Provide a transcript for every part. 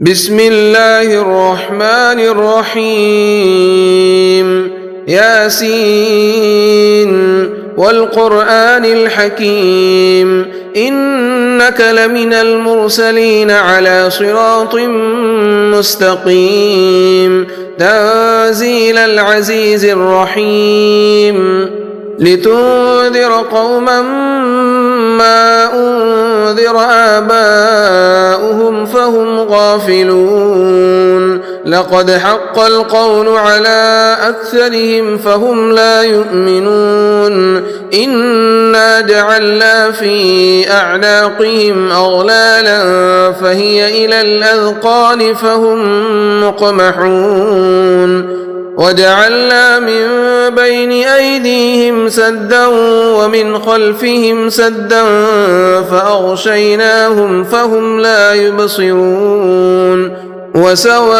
بسم الله الرحمن الرحيم ياسين والقرآن الحكيم إنك لمن المرسلين على صراط مستقيم تنزيل العزيز الرحيم لتنذر قوما ما أنذر آباؤهم فهم غافلون لقد حق القول على أكثرهم فهم لا يؤمنون إنا جعلنا في أعناقهم أغلالا فهي إلى الأذقان فهم مقمحون وجعلنا من بين أيديهم سدا ومن خلفهم سدا فأغشيناهم فهم لا يبصرون وسواء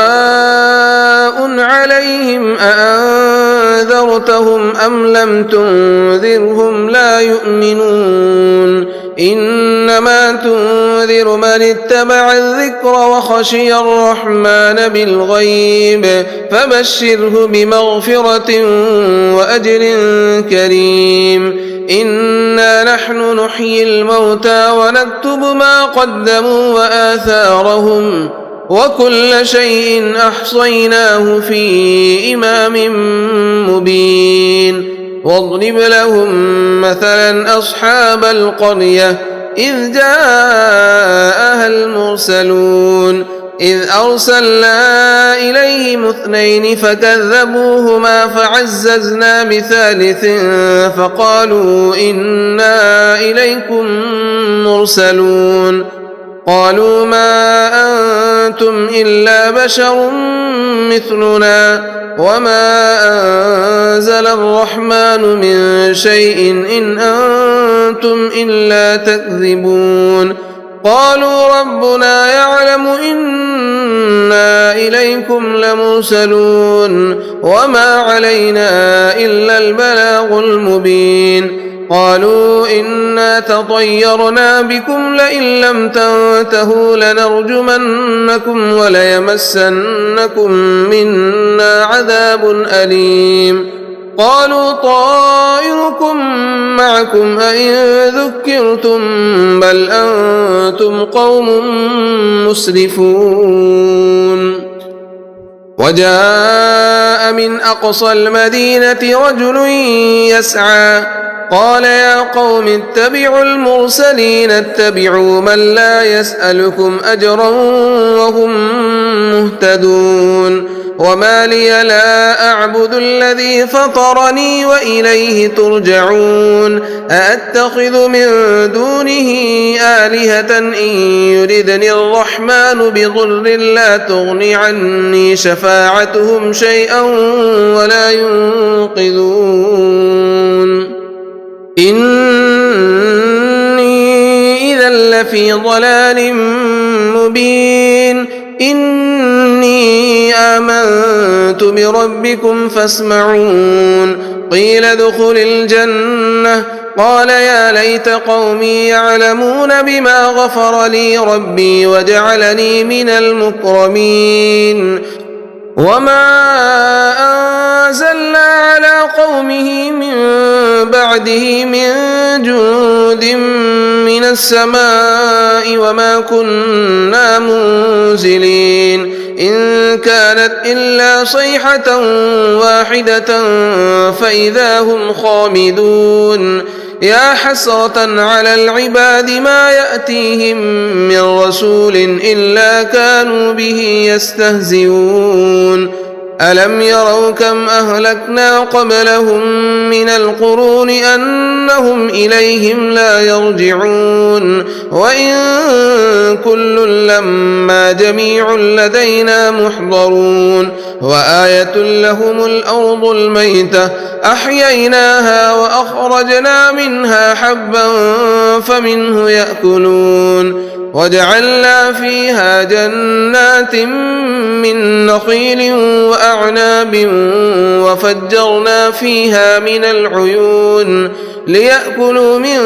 عليهم أأنذرتهم أم لم تنذرهم لا يؤمنون إنما تنذر من اتبع الذكر وخشي الرحمن بالغيب فبشره بمغفرة وأجر كريم إنا نحن نحيي الموتى ونكتب ما قدموا وآثارهم وكل شيء أحصيناه في إمام مبين واضرب لهم مثلا أصحاب القرية إذ جاءها المرسلون إذ أرسلنا إليهم اثنين فكذبوهما فعززنا بثالث فقالوا إنا إليكم مرسلون قالوا ما أنتم إلا بشر مثلنا وما أنزل الرحمن من شيء إن أنتم إلا تكذبون قالوا ربنا يعلم إنا إليكم لمرسلون وما علينا إلا البلاغ المبين قالوا إنا تطيرنا بكم لئن لم تنتهوا لنرجمنكم وليمسنكم منا عذاب أليم قالوا طائركم معكم أئن ذكرتم بل أنتم قوم مسرفون وجاء من أقصى المدينة رجل يسعى قال يا قوم اتبعوا المرسلين اتبعوا من لا يسألكم أجرا وهم مهتدون وما لي لا أعبد الذي فطرني وإليه ترجعون أأتخذ من دونه آلهة إن يردني الرحمن بضر لا تغن عني شفاعتهم شيئا ولا ينقذون إني إذا لفي ضلال مبين إني آمنت بربكم فاسمعون قيل ادخل الجنة قال يا ليت قومي يعلمون بما غفر لي ربي وجعلني من المكرمين وما أنزلنا على قومه من بعده من جند من السماء وما كنا منزلين إن كانت إلا صيحة واحدة فإذا هم خامدون يا حسرة على العباد ما يأتيهم من رسول إلا كانوا به يستهزئون ألم يروا كم أهلكنا قبلهم من القرون أنهم إليهم لا يرجعون وإن كل لما جميع لدينا محضرون وآية لهم الأرض الميتة أحييناها وأخرجنا منها حبا فمنه يأكلون وجعلنا فيها جنات من نخيل وأعناب وفجرنا فيها من العيون ليأكلوا من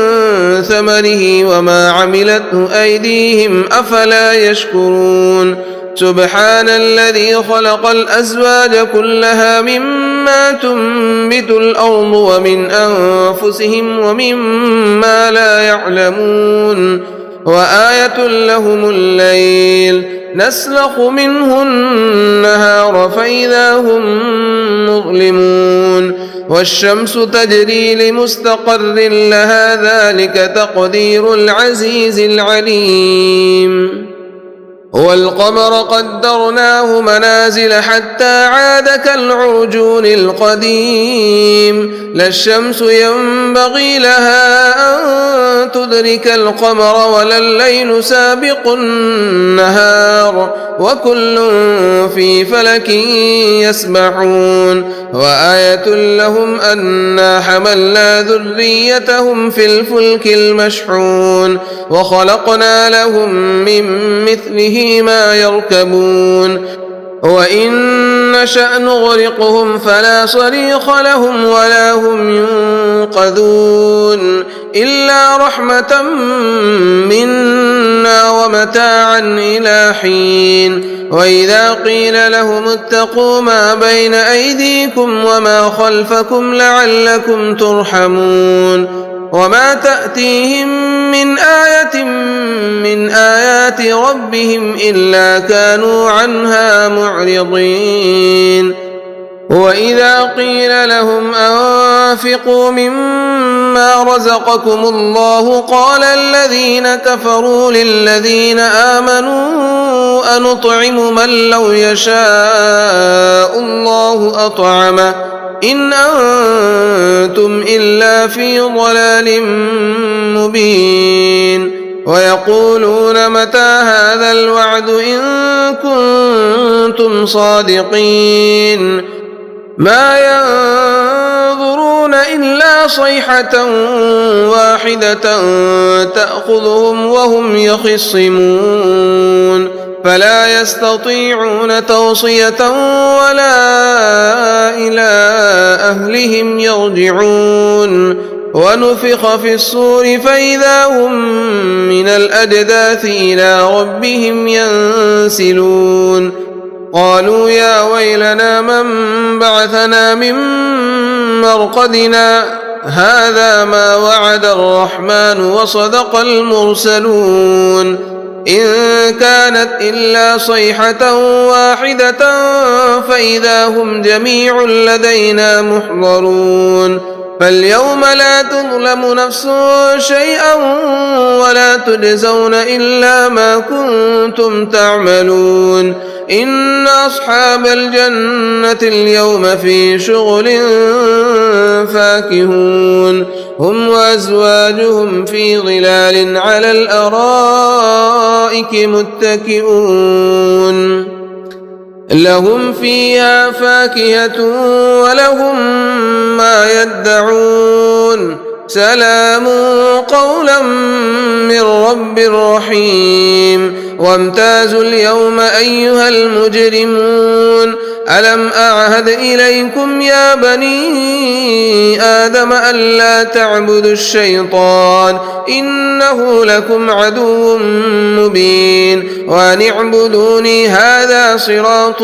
ثمره وما عملته أيديهم أفلا يشكرون سبحان الذي خلق الأزواج كلها مما تنبت الأرض ومن أنفسهم ومما لا يعلمون وآية لهم الليل نسلخ منه النهار فإذا هم مظلمون والشمس تجري لمستقر لها ذلك تقدير العزيز العليم والقمر قدرناه منازل حتى عاد كالعرجون القديم لا الشمس ينبغي لها أن تدرك القمر ولا الليل سابق النهار وكل في فلك يسبحون وآية لهم أنا حملنا ذريتهم في الفلك المشحون وخلقنا لهم من مثله ما يركبون وإن نشأ نغرقهم فلا صريخ لهم ولا هم ينقذون إلا رحمة منا ومتاعا إلى حين وإذا قيل لهم اتقوا ما بين أيديكم وما خلفكم لعلكم ترحمون وما تأتيهم من آية من آيات ربهم إلا كانوا عنها معرضين وإذا قيل لهم أنفقوا مما رزقكم الله قال الذين كفروا للذين آمنوا أنطعم من لو يشاء الله أطعمه إن أنتم إلا في ضلال مبين ويقولون متى هذا الوعد إن كنتم صادقين ما ينظرون إلا صيحة واحدة تأخذهم وهم يخصمون فلا يستطيعون توصية ولا إلى أهلهم يرجعون ونفخ في الصور فإذا هم من الأجداث إلى ربهم ينسلون قالوا يا ويلنا من بعثنا من مرقدنا هذا ما وعد الرحمن وصدق المرسلون إن كانت إلا صيحة واحدة فإذا هم جميع لدينا محضرون فاليوم لا تظلم نفس شيئا ولا تجزون إلا ما كنتم تعملون إن أصحاب الجنة اليوم في شغل فاكهون هم وأزواجهم في ظلال على الأرائك متكئون لهم فيها فاكهة ولهم ما يدعون سلام قولا من رب رحيم وامتازوا اليوم أيها المجرمون ألم أعهد إليكم يا بني آدم ألا تعبدوا الشيطان إنه لكم عدو مبين وأن اعبدوني هذا صراط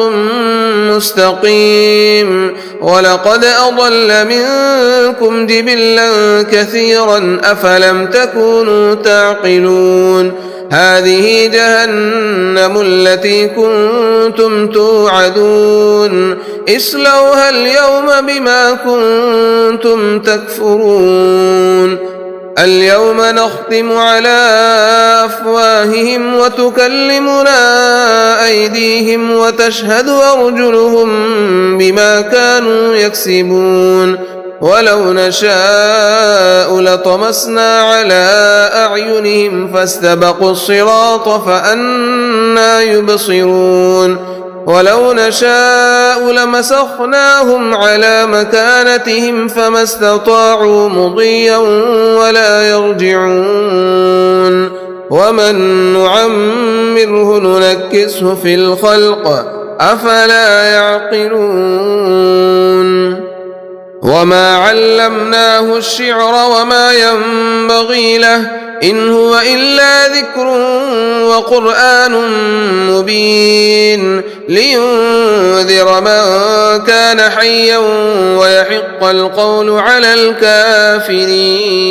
مستقيم ولقد أضل منكم جبلا كثيرا أفلم تكونوا تعقلون هذه جهنم التي كنتم توعدون اصلوها اليوم بما كنتم تكفرون اليوم نختم على أفواههم وتكلمنا أيديهم وتشهد أرجلهم بما كانوا يكسبون ولو نشاء لطمسنا على أعينهم فاستبقوا الصراط فأنى يبصرون ولو نشاء لمسخناهم على مكانتهم فما استطاعوا مضيا ولا يرجعون ومن نعمره ننكسه في الخلق أفلا يعقلون وما علمناه الشعر وما ينبغي له إن هو إلا ذكر وقرآن مبين لينذر من كان حيا ويحق القول على الكافرين.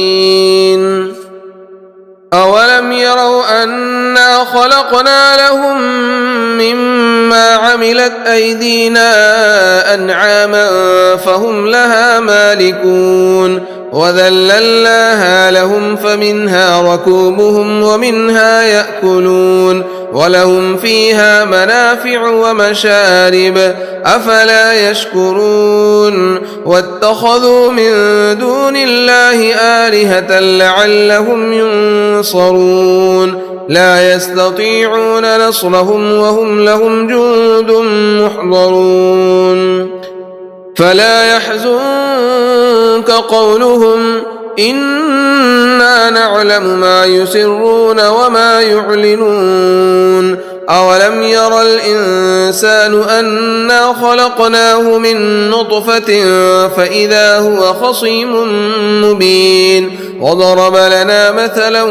أولم يروا أنا خلقنا لهم مما عملت أيدينا أنعاما فهم لها مالكون وذللناها لهم فمنها ركوبهم ومنها يأكلون ولهم فيها منافع ومشارب أفلا يشكرون واتخذوا من دون الله آلهة لعلهم ينصرون لا يستطيعون نصرهم وهم لهم جند محضرون فلا يحزنك قولهم إنا نعلم ما يسرون وما يعلنون أولم ير الإنسان أنا خلقناه من نطفة فإذا هو خصيم مبين وضرب لنا مثلا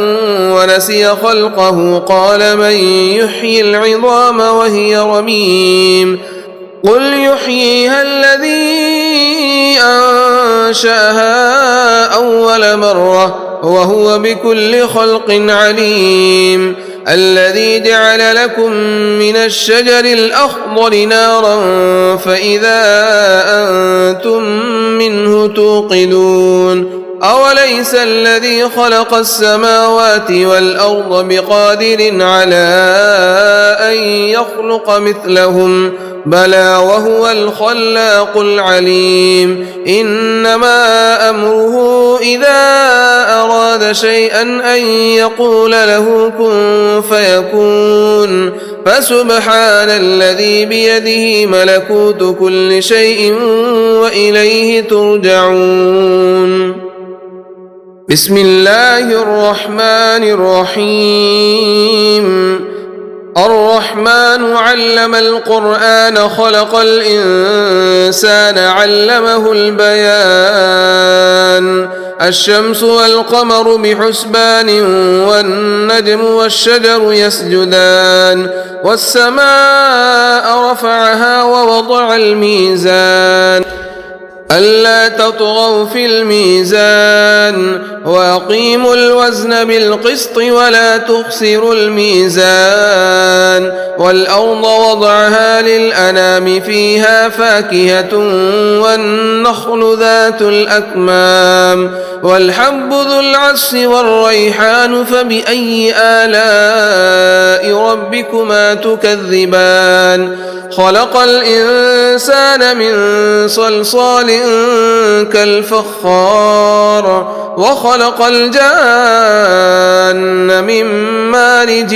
ونسي خلقه قال من يحيي العظام وهي رميم قل يحييها الذي أنشأها أول مرة وهو بكل خلق عليم الذي جعل لكم من الشجر الأخضر نارا فإذا أنتم منه توقدون أوليس الذي خلق السماوات والأرض بقادر على أن يخلق مثلهم بلى وهو الخلاق العليم إنما أمره إذا أراد شيئا أن يقول له كن فيكون فسبحان الذي بيده ملكوت كل شيء وإليه ترجعون. بسم الله الرحمن الرحيم. الرحمن علم القرآن خلق الإنسان علمه البيان الشمس والقمر بحسبان والنجم والشجر يسجدان والسماء رفعها ووضع الميزان ألا تطغوا في الميزان وأقيموا الوزن بالقسط ولا تخسروا الميزان والأرض وضعها للأنام فيها فاكهة والنخل ذات الأكمام والحب ذو العصف والريحان فبأي آلاء ربكما تكذبان خلق الإنسان من صلصال كالفخار وخلق الجان من مارج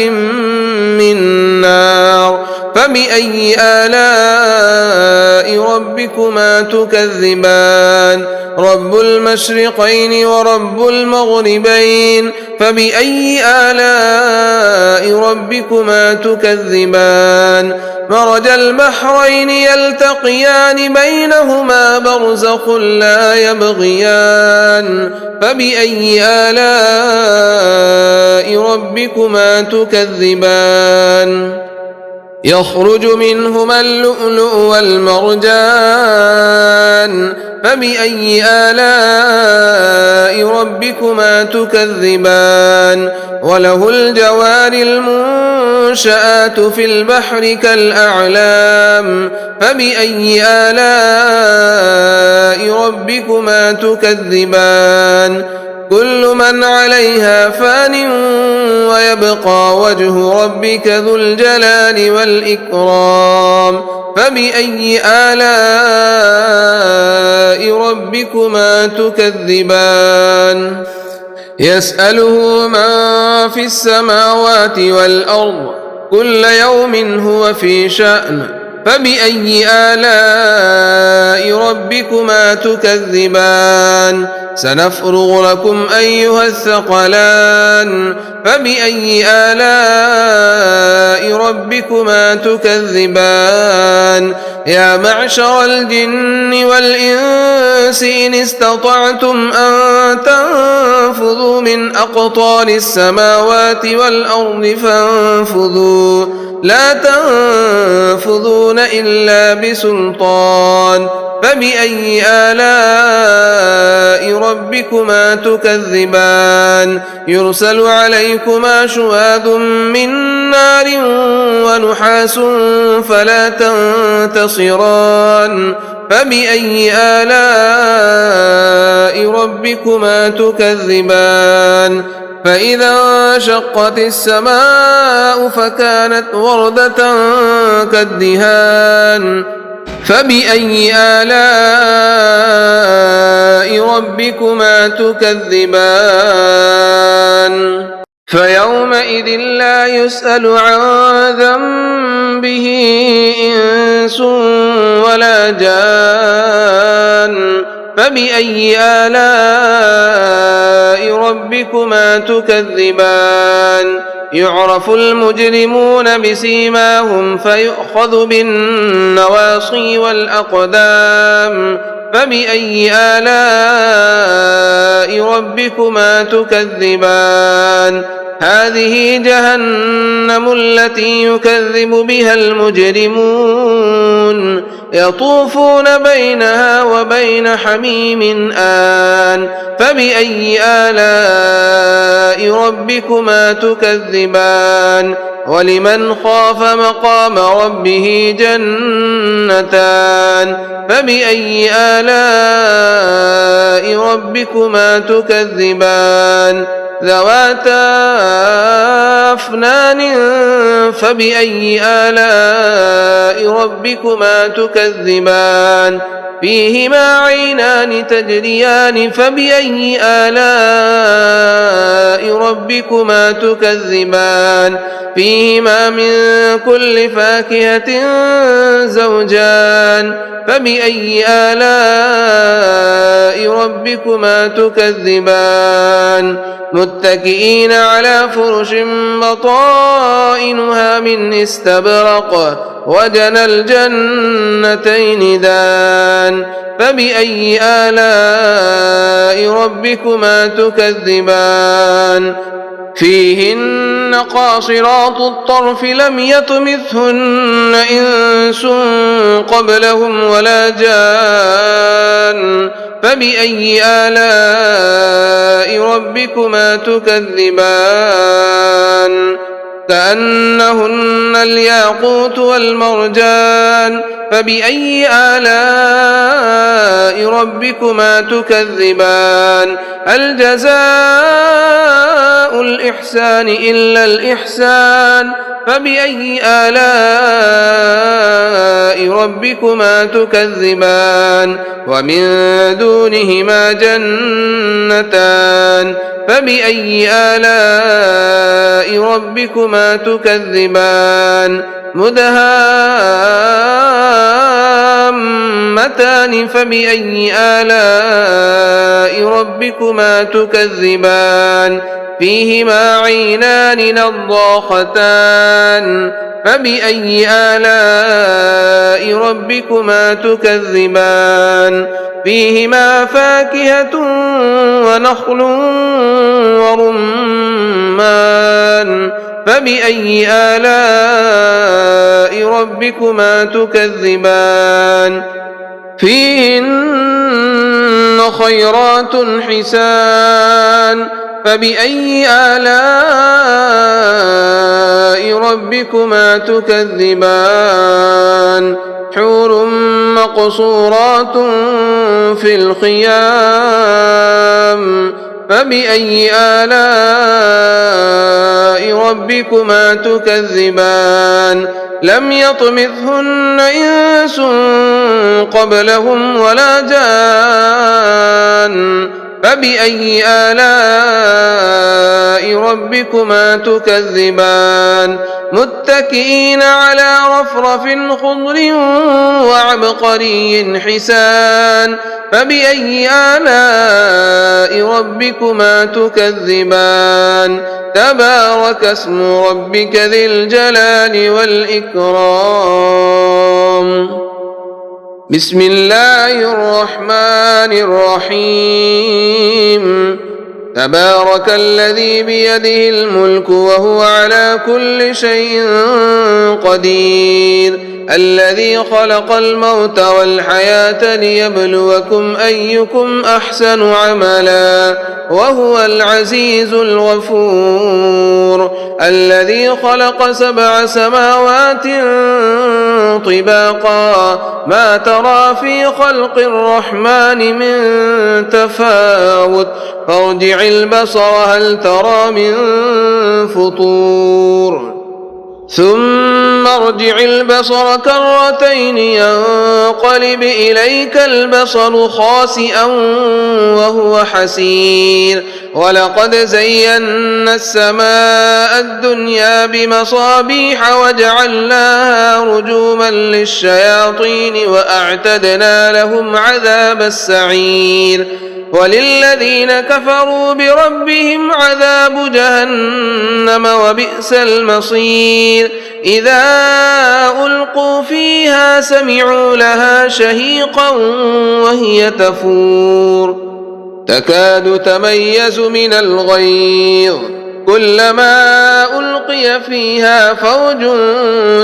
من نار فبأي آلاء ربكما تكذبان رب المشرقين ورب المغربين فبأي آلاء ربكما تكذبان مرج البحرين يلتقيان بينهما برزخ لا يبغيان فبأي آلاء ربكما تكذبان يخرج منهما اللؤلؤ والمرجان فبأي آلاء ربكما تكذبان وله الجوار المنشآت في البحر كالأعلام فبأي آلاء ربكما تكذبان كل من عليها فان ويبقى وجه ربك ذو الجلال والإكرام فبأي آلاء ربكما تكذبان يسأله من في السماوات والأرض كل يوم هو في شأن فبأي آلاء ربكما تكذبان سنفرغ لكم أيها الثقلان فبأي آلاء ربكما تكذبان يا معشر الجن والإنس إن استطعتم أن تنفذوا من أقطار السماوات والأرض فانفذوا لا تنفذون إلا بسلطان فبأي آلاء ربكما تكذبان يرسل عليكما شواظ من نار ونحاس فلا تنتصران فبأي آلاء ربكما تكذبان فإذا انشقت السماء فكانت وردة كالدهان فبأي آلاء ربكما تكذبان فيومئذ لا يسأل عن ذنبه إنس ولا جان فبأي آلاء ربكما تكذبان يعرف المجرمون بسيماهم فيؤخذ بالنواصي والأقدام فبأي آلاء ربكما تكذبان هذه جهنم التي يكذب بها المجرمون يطوفون بينها وبين حميم آن فبأي آلاء ربكما تكذبان ولمن خاف مقام ربه جنتان فبأي آلاء ربكما تكذبان ذواتا أفنان فبأي آلاء ربكما تكذبان فيهما عينان تجريان فبأي آلاء ربكما تكذبان فيهما من كل فاكهة زوجان فبأي آلاء ربكما تكذبان متكئين على فرش بطائنها من استبرق وجنى الجنتين دان فبأي آلاء ربكما تكذبان فيهن قاصرات الطرف لم يطمثهن إنس قبلهم ولا جان فبأي آلاء ربكما تكذبان كأنهن الياقوت والمرجان فبأي آلاء ربكما تكذبان هل جزاء الإحسان إلا الإحسان فبأي آلاء ربكما تكذبان ومن دونهما جنتان فبأي آلاء ربكما تكذبان مدهامتان فبأي آلاء ربكما تكذبان فيهما عينان نضاختان فبأي آلاء ربكما تكذبان فيهما فاكهة ونخل ورمان فبأي آلاء ربكما تكذبان فيهن خيرات حسان فبأي آلاء ربكما تكذبان حور مقصورات في الخيام فبأي آلاء ربكما تكذبان لم يطمثهن إنس قبلهم ولا جان فبأي آلاء ربكما تكذبان متكئين على رفرف خضر وعبقري حسان فبأي آلاء ربكما تكذبان تبارك اسم ربك ذي الجلال والإكرام بسم الله الرحمن الرحيم تبارك الذي بيده الملك وهو على كل شيء قدير الذي خلق الموت والحياة ليبلوكم أيكم أحسن عملا وهو العزيز الغفور الذي خلق 7 سماوات طباقا ما ترى في خلق الرحمن من تفاوت فارجع البصر هل ترى من فطور ثم ارجع البصر كرتين ينقلب إليك البصر خاسئا وهو حسير ولقد زينا السماء الدنيا بمصابيح وجعلناها رجوما للشياطين وأعتدنا لهم عذاب السعير وللذين كفروا بربهم عذاب جهنم وبئس المصير إذا ألقوا فيها سمعوا لها شهيقا وهي تفور تكاد تميز من الغيظ كلما ألقي فيها فوج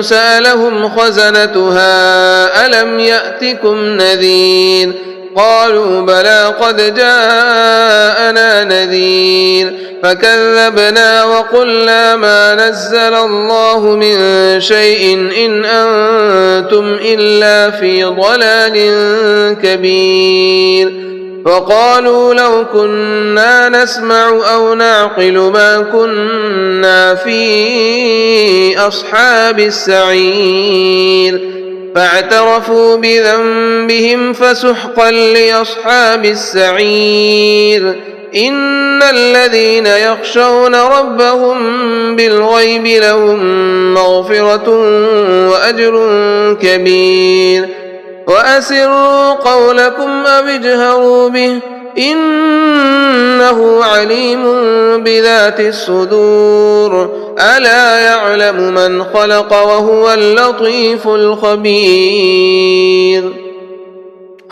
سألهم خزنتها ألم يأتكم نذير قالوا بلى قد جاءنا نذير فكذبنا وقلنا ما نزل الله من شيء إن أنتم إلا في ضلال كبير فقالوا لو كنا نسمع أو نعقل ما كنا في أصحاب السعير فاعترفوا بذنبهم فسحقا لأصحاب السعير إن الذين يخشون ربهم بالغيب لهم مغفرة وأجر كبير وأسروا قولكم أو اجهروا به إنه عليم بذات الصدور ألا يعلم من خلق وهو اللطيف الخبير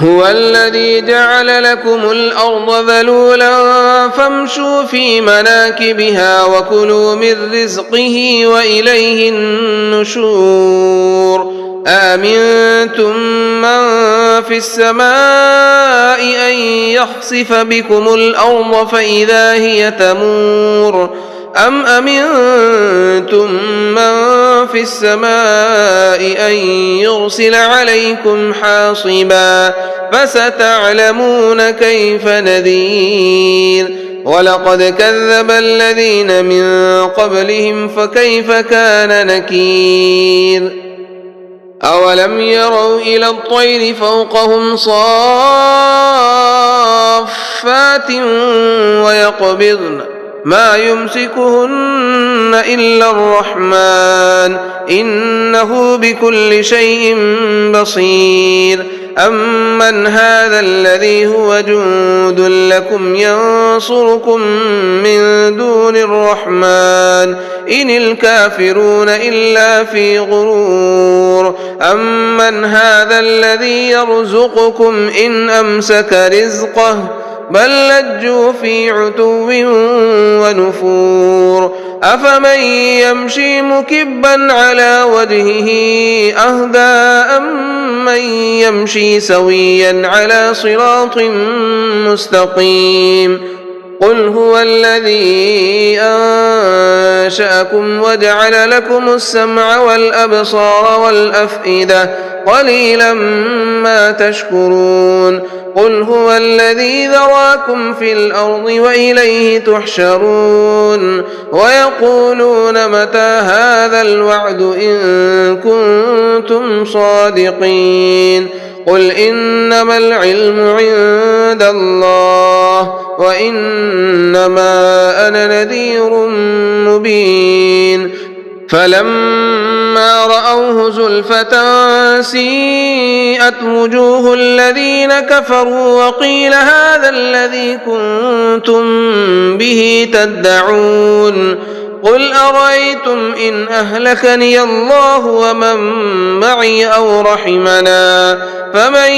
هو الذي جعل لكم الأرض ذلولا فامشوا في مناكبها وكلوا من رزقه وإليه النشور آمنتم من في السماء أن يخسف بكم الأرض فإذا هي تمور أم أمنتم من في السماء أن يرسل عليكم حاصبا فستعلمون كيف نذير ولقد كذب الذين من قبلهم فكيف كان نكير أولم يروا إلى الطير فوقهم صافات ويقبضن ما يمسكهن إلا الرحمن إنه بكل شيء بصير أمن هذا الذي هو جند لكم ينصركم من دون الرحمن إن الكافرون إلا في غرور أمن هذا الذي يرزقكم إن أمسك رزقه بل لجوا في عتو ونفور أفمن يمشي مكبا على وجهه أهدى أمن يمشي سويا على صراط مستقيم قل هو الذي أنشأكم وجعل لكم السمع والأبصار والأفئدة قليلا ما تشكرون قل هو الذي ذراكم في الأرض وإليه تحشرون ويقولون متى هذا الوعد إن كنتم صادقين قل إنما العلم عند الله وإنما أنا نذير مبين فلما رأوه زلفة سيئت وجوه الذين كفروا وقيل هذا الذي كنتم به تدعون قل أرأيتم إن أهلكني الله ومن معي أو رحمنا فمن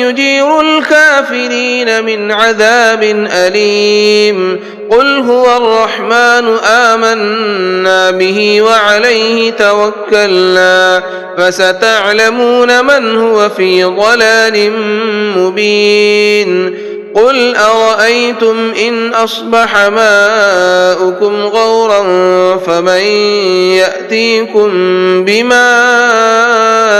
يجير الكافرين من عذاب أليم قل هو الرحمن آمنا به وعليه توكلنا فستعلمون من هو في ضلال مبين قل أرأيتم إن أصبح ماؤكم غورا فمن يأتيكم بماء